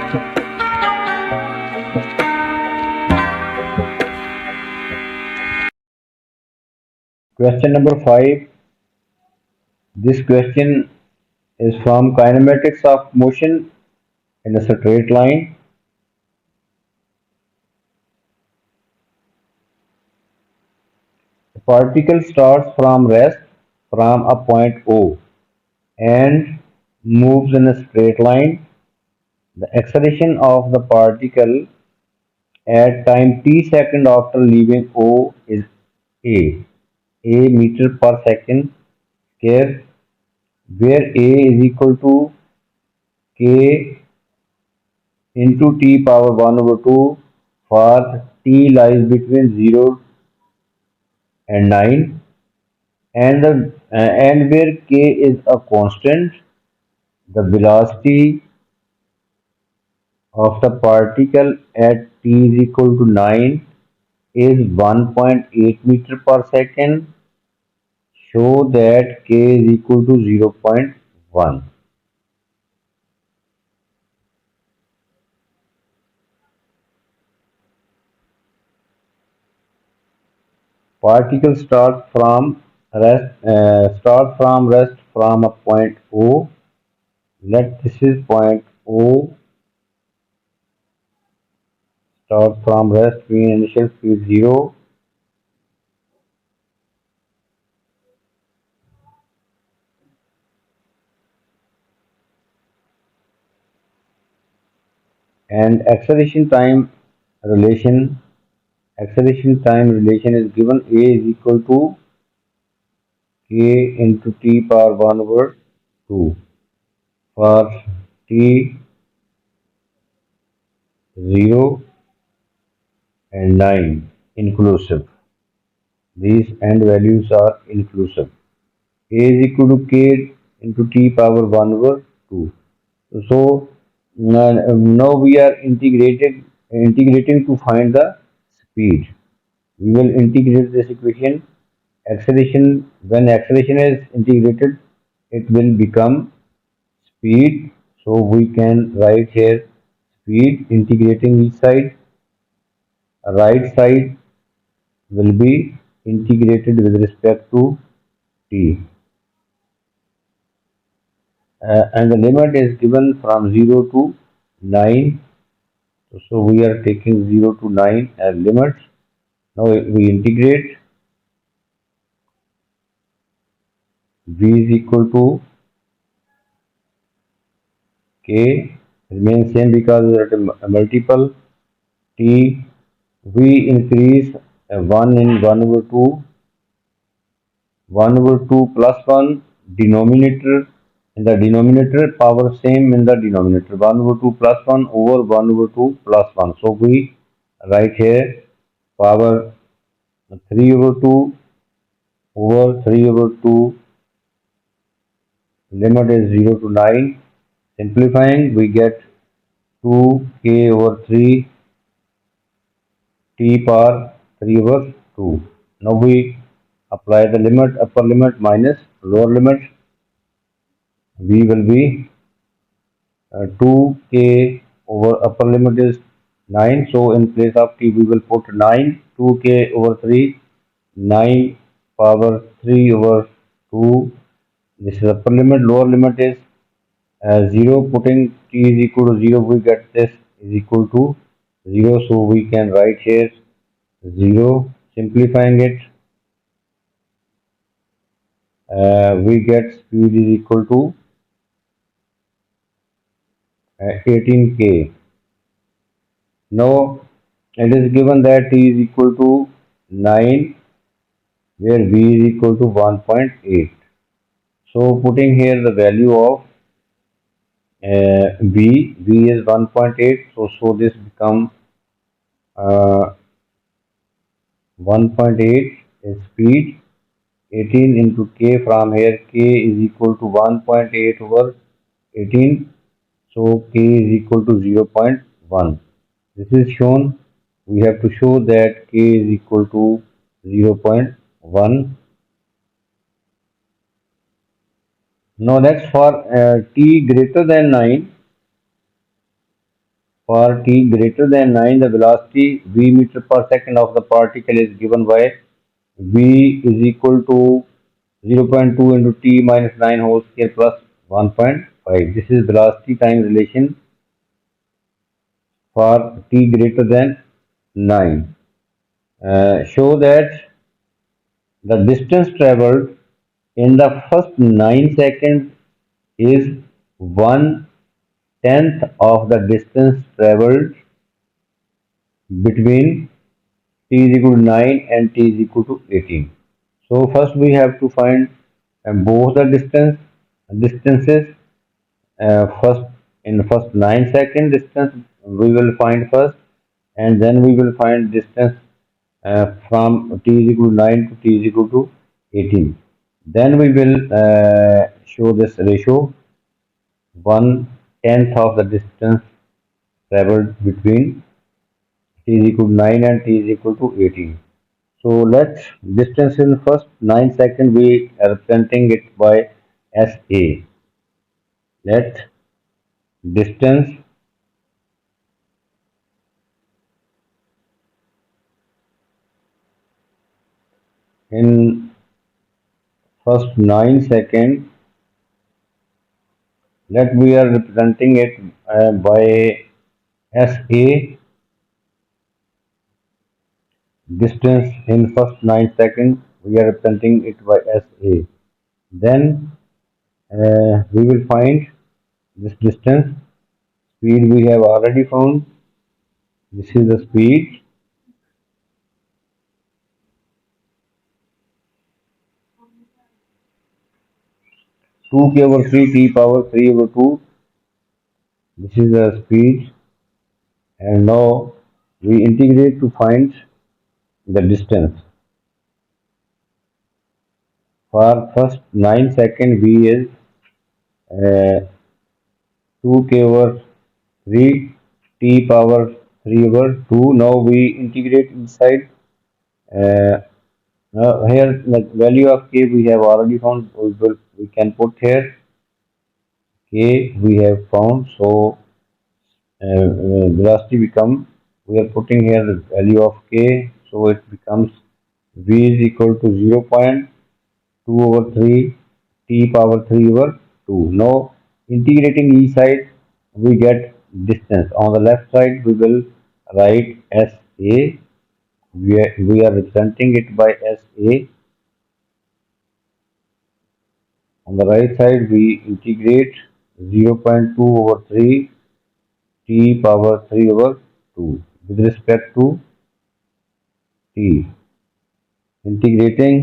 Question number 5. This question is from kinematics of motion in a straight line. A particle starts from rest from a point O and moves in a straight line. The acceleration of the particle at time t second after leaving O is a meter per second square, where a is equal to k into t power 1 over 2 for t lies between 0 and 9, and where k is a constant, the velocity of the particle at t is equal to 9 is 1.8 meter per second. Show that k is equal to 0.1. Particle start from rest from a point O. Let this is point O. Start from rest mean initial speed 0, and acceleration time relation is given. A is equal to k into t power 1 over 2 for t 0 and 9 inclusive. These end values are inclusive. A is equal to k into t power 1 over 2. So now we are integrating to find the speed. We will integrate this equation. Acceleration, when acceleration is integrated, it will become speed. So we can write here speed integrating each side. Right side will be integrated with respect to t. And the limit is given from 0 to 9. So we are taking 0 to 9 as limits. Now we integrate. V is equal to k remains same because we are at a multiple. T we increase 1 in 1 over 2, 1 over 2 plus 1 denominator, in the denominator power same in the denominator, 1 over 2 plus 1 over 1 over 2 plus 1. So we write here power 3 over 2 over 3 over 2, limit is 0 to 9. Simplifying, we get 2k over 3 t power 3 over 2. Now we apply the limit, upper limit minus lower limit. V will be 2k over upper limit is 9. So in place of t we will put 9. 2k over 3, 9 power 3 over 2. This is upper limit. Lower limit is 0. Putting t is equal to 0, we get this is equal to 0. So we can write here 0. Simplifying it, we get speed is equal to 18k. Now it is given that t is equal to 9, where v is equal to 1.8. So putting here the value of v is 1.8. So this become 1.8 is speed. 18 into k, from here k is equal to 1.8 over 18. So k is equal to 0.1. This is shown. We have to show that k is equal to 0.1. Now next for t greater than 9, For t greater than 9, the velocity v meter per second of the particle is given by v is equal to 0.2 into t minus 9 whole square plus 1.5. This is velocity time relation for t greater than 9. Show that the distance traveled in the first 9 seconds is 1/10 of the distance traveled between t is equal to 9 and t is equal to 18. So first we have to find both the distances. First in the first 9 second distance we will find first, and then we will find distance from t is equal to 9 to t is equal to 18. Then we will show this ratio 1/10 of the distance traveled between t is equal to 9 and t is equal to 18. So let's distance in first 9 second we are representing it by SA. Let distance in first 9 second, let we are representing it by SA. Distance in first 9 second we are representing it by SA. Then we will find this distance. Speed we have already found. This is the speed. 2k over 3 t power 3 over 2. This is the speed. And now we integrate to find the distance. For first 9 second v is 2k over 3 t power 3 over 2. Now we integrate inside. Uh, Here the value of k we have already found. We can put here k we have found. So velocity become, we are putting here the value of k. So it becomes v is equal to 0.2 over 3 t power 3 over 2. Now integrating each side we get distance. On the left side we will write SA. We are representing it by SA. On the right side we integrate 0.2 over 3 t power 3 over 2 with respect to t. Integrating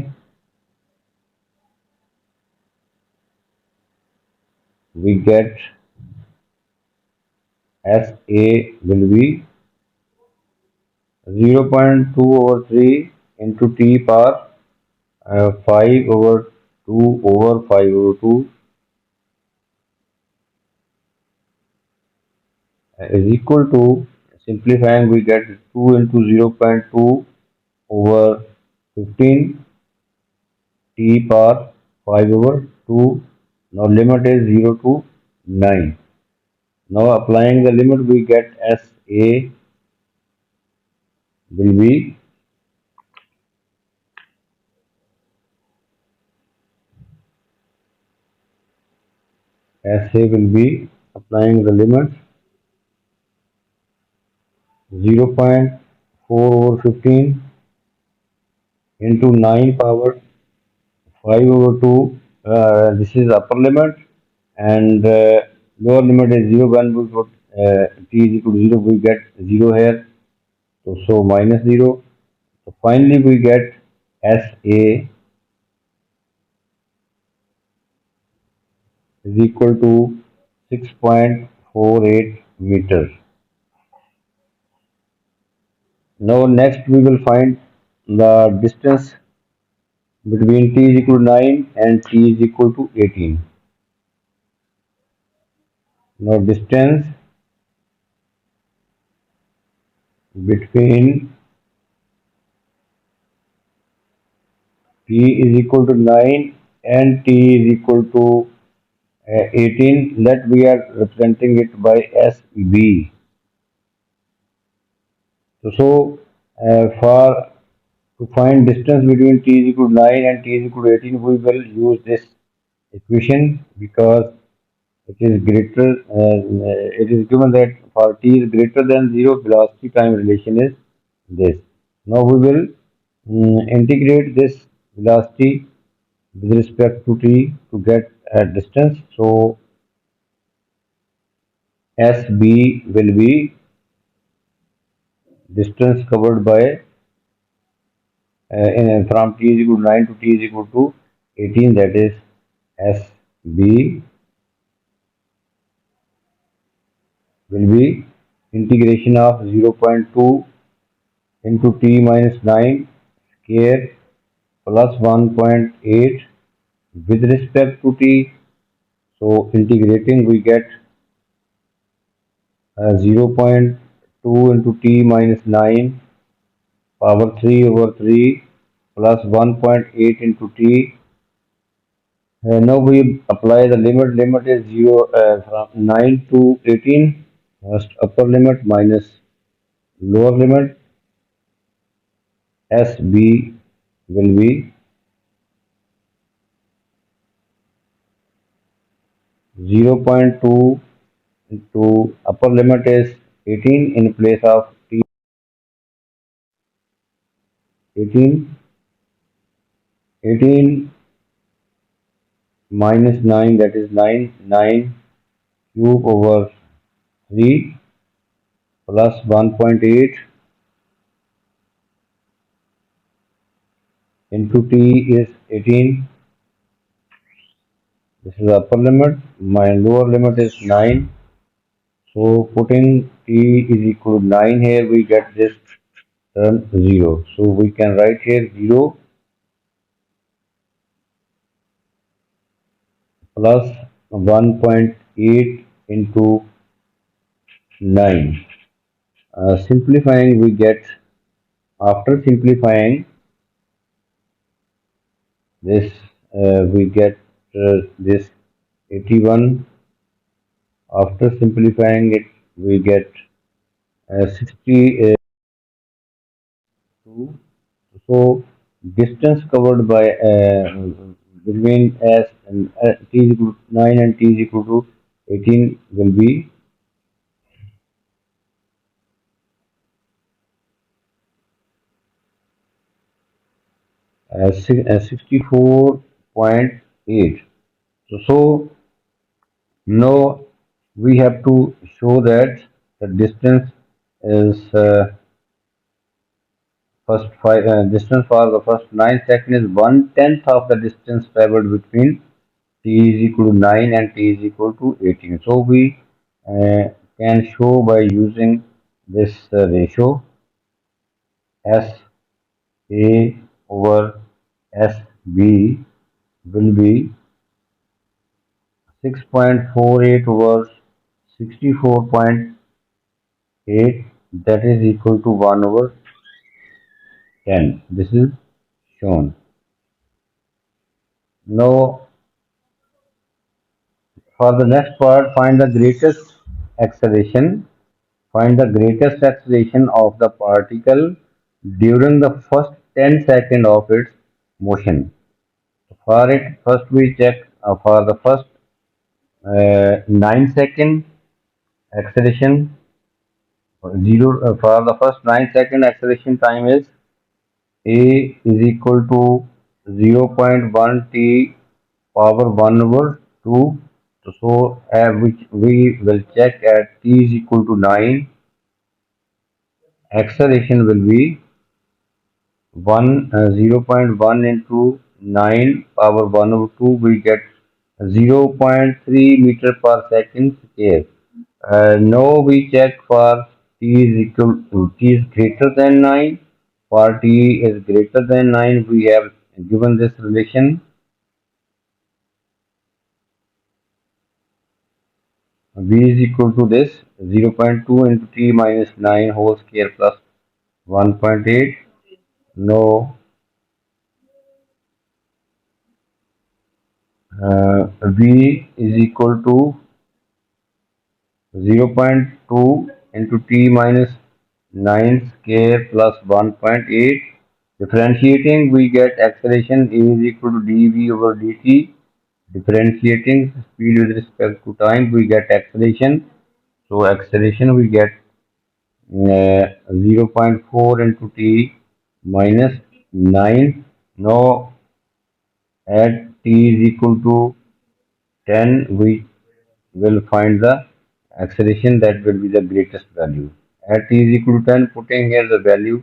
we get SA will be 0.2 over 3 into t power 5 over 2 over 5 over 2 is equal to, simplifying we get 2 into 0.2 over 15 t power 5 over 2. Now limit is 0 to 9. Now applying the limit we get SA will be SA will be applying the limit 0.4 over 15 into 9 power 5 over 2. This is upper limit, and lower limit is 0. When we put t is equal to 0, we get 0 here. So minus 0. So finally we get SA is equal to 6.48 meters. Now next we will find the distance between t is equal to 9 and t is equal to 18. Now distance between t is equal to 9 and t is equal to 18. Let we are representing it by SB. For to find distance between t is equal to 9 and t is equal to 18, we will use this equation because it is greater. It is given that for t is greater than 0, velocity time relation is this. Now we will integrate this velocity with respect to t to get a distance. So SB will be distance covered by from t is equal to 9 to t is equal to 18, that is SB will be integration of 0.2 into t minus 9 square plus 1.8 with respect to t. So integrating we get 0.2 into t minus 9 power 3 over 3 plus 1.8 into t. Now we apply the limit. Limit is 0 from 9 to 18. First upper limit minus lower limit. SB will be 0.2 into upper limit is 18 in place of t 18. 18 minus 9, that is 9. 9 cube over 3 plus 1.8 into t is 18. This is the upper limit. My lower limit is 9. So putting t is equal to 9 here, we get this term 0. So we can write here 0 plus 1.8 into 9. Simplifying, we get, after simplifying this, we get this 81. After simplifying it, we get 62. So distance covered by between s and t is equal to 9 and t is equal to 18 will be 64.8. So now we have to show that the distance is distance for the first 9 seconds is 1/10 of the distance traveled between t is equal to 9 and t is equal to 18. So we uh, can show by using this ratio S A over S B will be 6.48 over 64.8, that is equal to 1 over 10. This is shown. Now for the next part, find the greatest acceleration. Find the greatest acceleration of the particle during the first 10 seconds of its motion. For it, first we check for the first 9 second acceleration. Zero for the first 9 second acceleration time is a is equal to 0.1 t power 1 over 2. So which we will check at t is equal to 9. Acceleration will be 0.1 into 9 power 1 over 2, we get 0.3 meter per second square. Now we check for t is equal to t is greater than 9. For t is greater than 9, we have given this relation v is equal to this 0.2 into t minus 9 whole square plus 1.8. Now v is equal to 0.2 into t minus 9 square plus 1.8. Differentiating, we get acceleration A is equal to dv over dt. Differentiating speed with respect to time, we get acceleration. So acceleration we get 0 0.4 into t minus 9. Now at t is equal to 10, we will find the acceleration that will be the greatest value. At t is equal to 10, putting here the value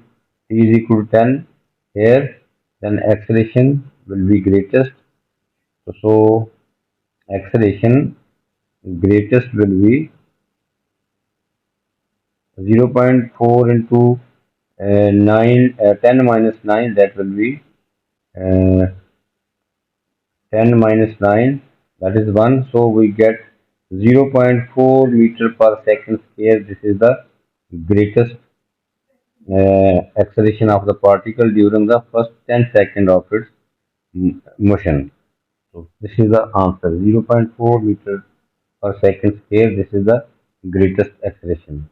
t is equal to 10 here, then acceleration will be greatest. So acceleration greatest will be 0.4 into 9, 10 minus 9, that will be uh, 10 minus 9, that is 1. So we get 0.4 meter per second square. This is the greatest acceleration of the particle during the first 10 seconds of its motion. So this is the answer, 0.4 meter per second square. This is the greatest acceleration.